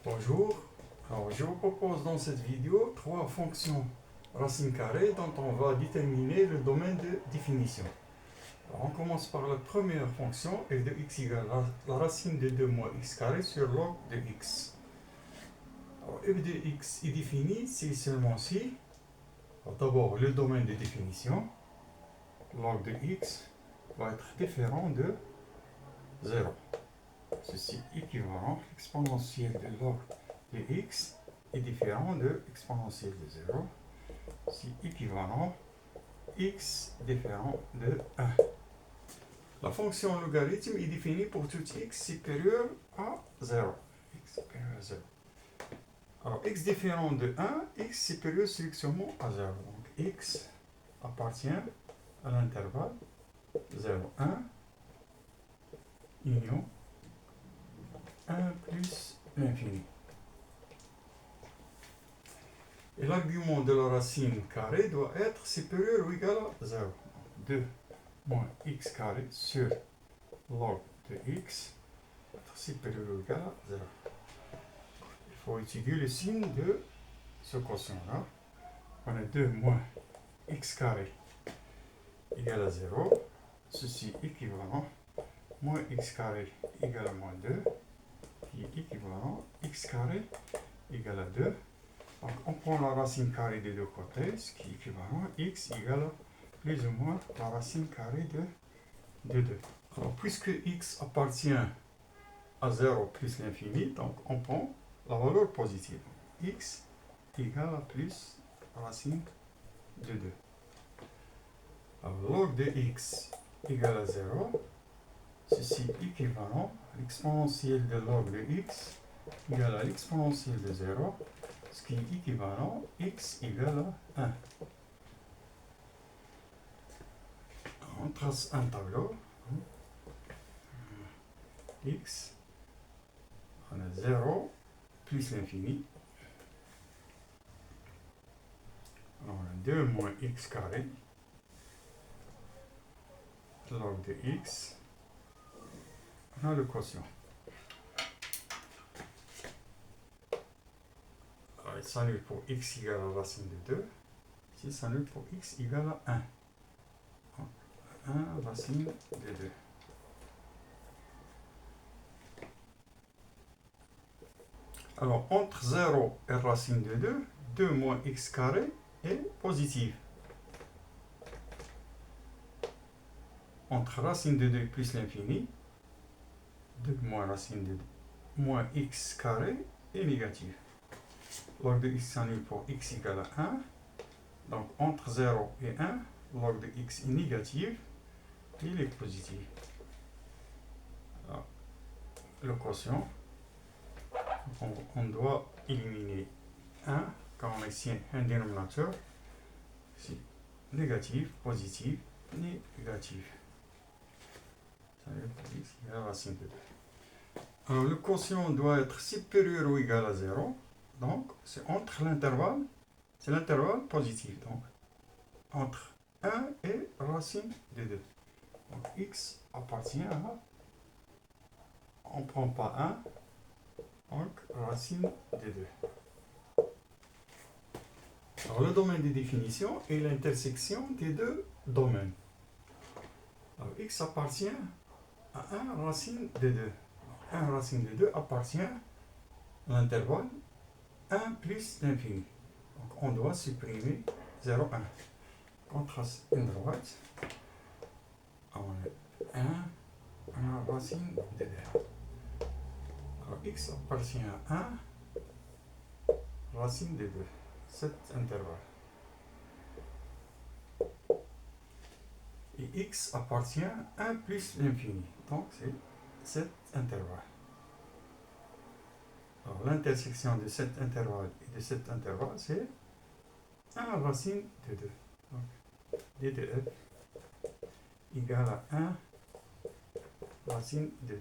Bonjour, alors je vous propose dans cette vidéo trois fonctions racine carrée dont on va déterminer le domaine de définition. Alors on commence par la première fonction, f de x égale la racine de 2 moins x carré sur log de x. Alors f de x est défini si seulement si, d'abord le domaine de définition, log de x va être différent de 0. Ceci équivalent, exponentielle de log de x est différent de exponentielle de 0. C'est équivalent, x différent de 1. La fonction logarithme est définie pour tout x supérieur à 0. X supérieur à 0. Alors, x différent de 1, x supérieur strictement à 0. Donc, x appartient à l'intervalle 0, 1, union 1 plus l'infini. Et l'argument de la racine carrée doit être supérieur ou égal à 0. 2 moins x carré sur log de x être supérieur ou égal à 0. Il faut étudier le signe de ce quotient-là. On a 2 moins x carré égale à 0. Ceci équivalent moins x carré égale à moins 2, qui est équivalent x carré égale à 2. Donc on prend la racine carrée des deux côtés, ce qui est équivalent à x égale à plus ou moins la racine carrée de 2. Alors puisque x appartient à 0 plus l'infini, donc on prend la valeur positive. X égale à plus racine de 2. Alors log de x égale à 0. Ceci est équivalent à l'exponentielle de log de x égale à l'exponentielle de 0, ce qui est équivalent x égale à 1. On trace un tableau. X, on a 0 plus l'infini. On a 2 moins x carré log de x. On a le quotient. Alors, il s'annule pour x égale à la racine de 2. Ici, s'annule pour x égale à 1. 1 racine de 2. Alors, entre 0 et racine de 2, 2 moins x carré est positif. Entre racine de 2 plus l'infini, 2 moins racine de 2 moins x carré est négatif. Log de x s'annule pour x égale à 1. Donc, entre 0 et 1, log de x est négatif, il est positif. Alors, le quotient, on doit éliminer 1, quand on a ici un dénominateur, c'est négatif, positif, négatif. Ça veut dire x égale à racine de 2. Alors, le quotient doit être supérieur ou égal à 0, donc c'est entre l'intervalle, c'est l'intervalle positif, donc entre 1 et racine de 2. Donc x appartient à, on ne prend pas 1, donc racine de 2. Alors le domaine de définition est l'intersection des deux domaines. Alors x appartient à 1 racine de 2. 1 racine de 2 appartient à l'intervalle 1 plus l'infini. Donc on doit supprimer 0, 1. On trace une droite. On a 1, on a racine de 2. Alors x appartient à 1 racine de 2. Cet intervalle. Et x appartient à 1 plus l'infini. Donc c'est cet intervalle. Alors l'intersection de cet intervalle et de cet intervalle, c'est 1 racine de 2. Donc d de f égale à 1 racine de 2.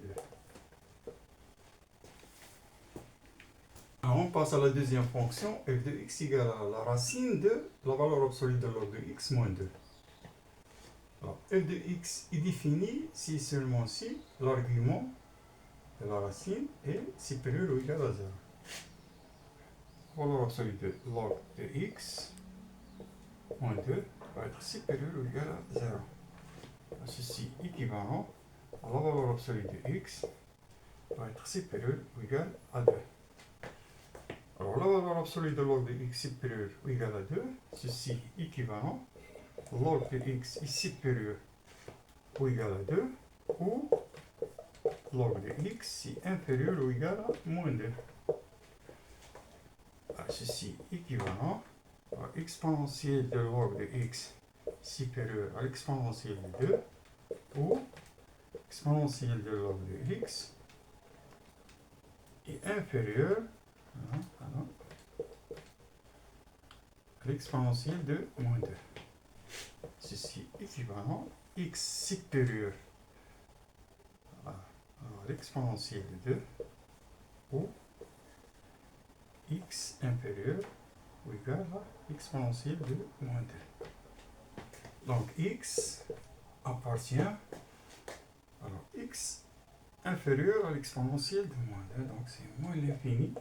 Alors on passe à la deuxième fonction, f de x égale à la racine de la valeur absolue de log de x moins 2. Alors f de x est défini si seulement si l'argument de la racine est supérieur ou égal à 0. valeur absolue de log de x moins 2 va être supérieur ou égal à 0. Ceci équivalent à la valeur absolue de x va être supérieur ou égal à 2. Alors la valeur absolue de log de x supérieur ou égal à 2, ceci équivalent, log de x est supérieur ou égal à 2, ou log de x est inférieur ou égal à moins 2. Ceci équivalent à exponentielle de log de x supérieur à l'exponentielle de 2, ou exponentielle de log de x est inférieur à l'exponentielle de moins 2. Ceci équivalent x supérieur à l'exponentielle de 2 ou x inférieur ou égal à exponentielle de moins 2. Donc x appartient à x inférieur à l'exponentielle de moins 2. Donc c'est moins l'infini,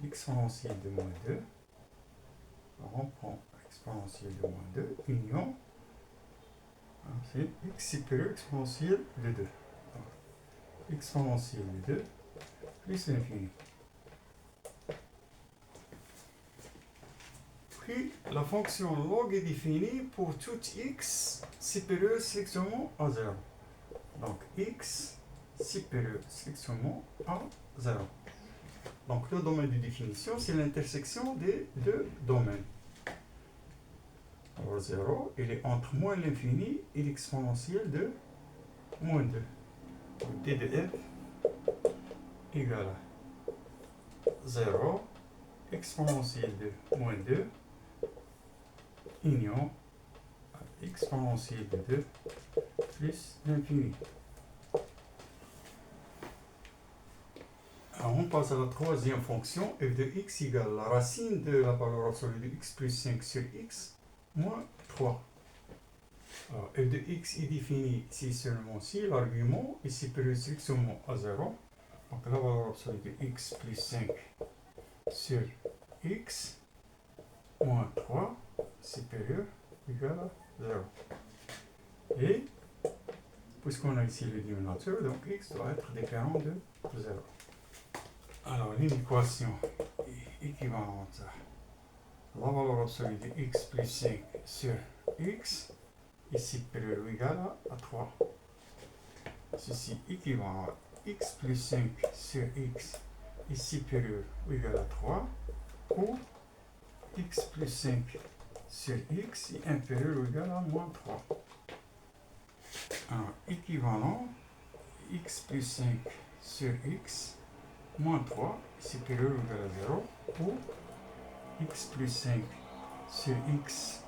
l'exponentielle de moins 2. Alors on prend l'exponentielle de moins 2, union, c'est x supérieur à l'exponentielle de 2. Donc, exponentielle de 2 plus l'infini. Puis la fonction log est définie pour tout x supérieur strictement à 0. Donc x supérieur strictement à 0. Donc le domaine de définition, c'est l'intersection des deux domaines. Alors 0, il est entre moins l'infini et l'exponentielle de moins 2. Donc d de f égale à 0, exponentielle de moins 2, union exponentielle de 2 plus l'infini. Alors on passe à la troisième fonction, f de x égale la racine de la valeur absolue de x plus 5 sur x moins 3. Alors f de x est défini si seulement si l'argument est supérieur strictement à 0. Donc la valeur absolue de x plus 5 sur x moins 3 supérieur ou égal à 0. Et puisqu'on a ici le dénominateur, donc x doit être différent de 0. Alors l'équation est équivalente à la valeur absolue de x plus 5 sur x est supérieur ou égal à 3. Ceci équivalent à x plus 5 sur x est supérieur ou égal à 3, ou x plus 5 sur x est inférieur ou égal à moins 3. Alors, équivalent, x plus 5 sur x moins 3 est supérieur ou égal à 0, ou x plus 5 sur x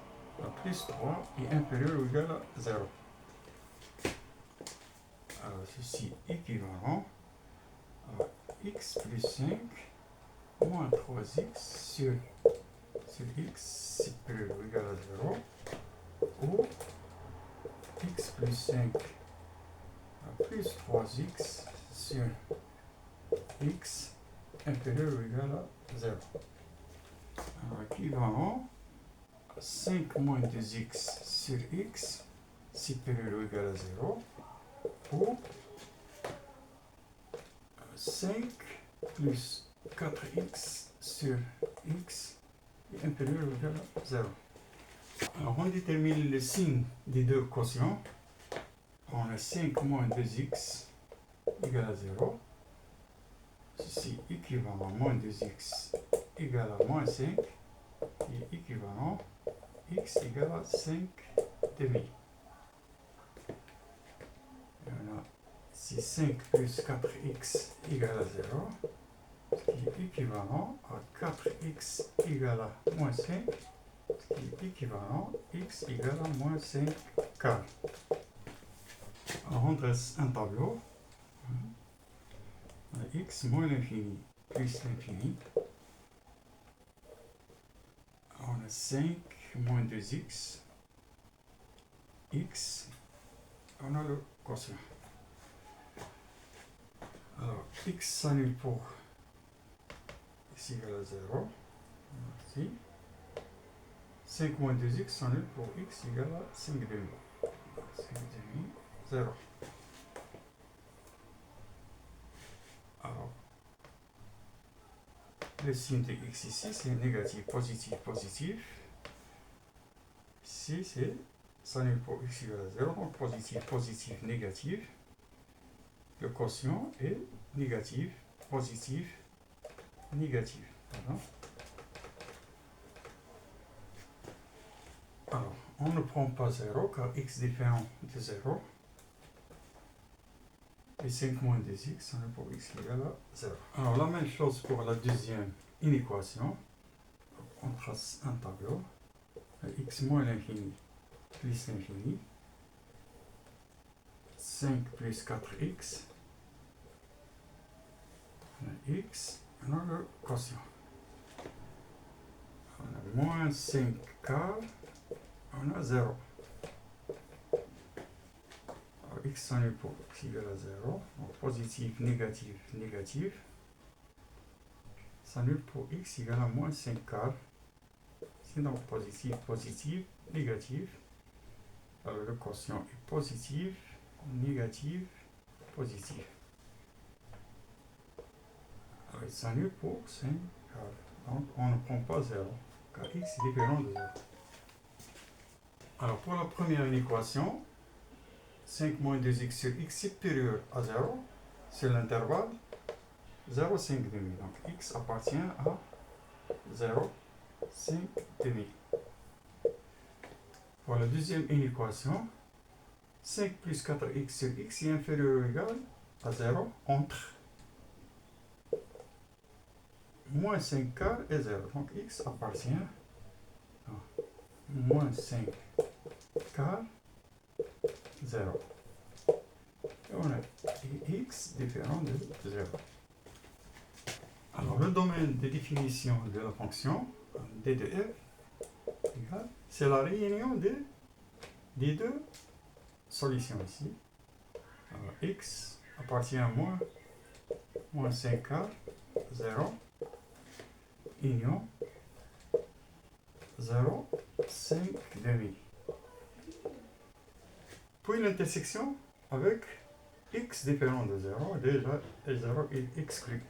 plus 3 est inférieur ou égal à 0. Alors, ceci équivalent à x plus 5 moins 3x sur x supérieur ou égal à 0, ou x plus 5 plus 3x sur x inférieur ou égal à 0. Alors, équivalent à 5 moins 2x sur x supérieur ou égal à 0, ou 5 plus 4x sur x est inférieur ou égal à 0. Alors, on détermine le signe des deux quotients. On a 5 moins 2x égale à 0. Ceci équivalent à moins 2x égale à moins 5 et équivalent x égale à 5 demi. Et on a ici 5 plus 4x égale à 0, ce qui est équivalent à 4x égale à moins 5, ce qui est équivalent à x égale à moins 5 quart. Alors on dresse un tableau. X moins l'infini plus l'infini. On a 5 moins 2x. X. On a le quotient. Alors, x s'annule pour x égale à 0. Merci. 5 moins 2x s'annule pour x égale à 5 demi. 5 demi, 0. Alors, le signe de x ici, c'est négatif, positif, positif. Ici, c'est s'annule pour x égale à 0. Donc, positif, positif, négatif. Le quotient est négatif, positif, négatif. Voilà. Alors, on ne prend pas 0 car x différent de 0. Et 5 moins 2x, ça est pour x égale à 0. Alors, la même chose pour la deuxième inéquation. On trace un tableau. X moins l'infini plus l'infini. 5 plus 4x. On a x, on a le quotient. On a moins 5 quart, on a 0. Alors, x s'annule pour x égale à 0. Donc, positif, négatif, négatif. S'annule pour x égale à moins 5 quart. C'est donc positif, positif, négatif. Alors, le quotient est positif, négatif, positif. Alors, il s'annule pour 5 quart. Donc, on ne prend pas 0, car x est différent de 0. Alors, pour la première inéquation, 5 moins 2x sur x supérieur à 0, c'est l'intervalle 0, 5 demi. Donc, x appartient à 0, 5 demi. Pour la deuxième inéquation, 5 plus 4x sur x est inférieur ou égal à 0 entre moins 5 quart et 0. Donc, x appartient à moins 5 quart, 0. Et on a x différent de 0. Alors, le domaine de définition de la fonction d de f égale, c'est la réunion des deux solutions ici. Alors, x appartient à moins 5 quart, 0, union 0, 5 demi. Puis l'intersection avec x différent de 0, déjà 0 est exclu.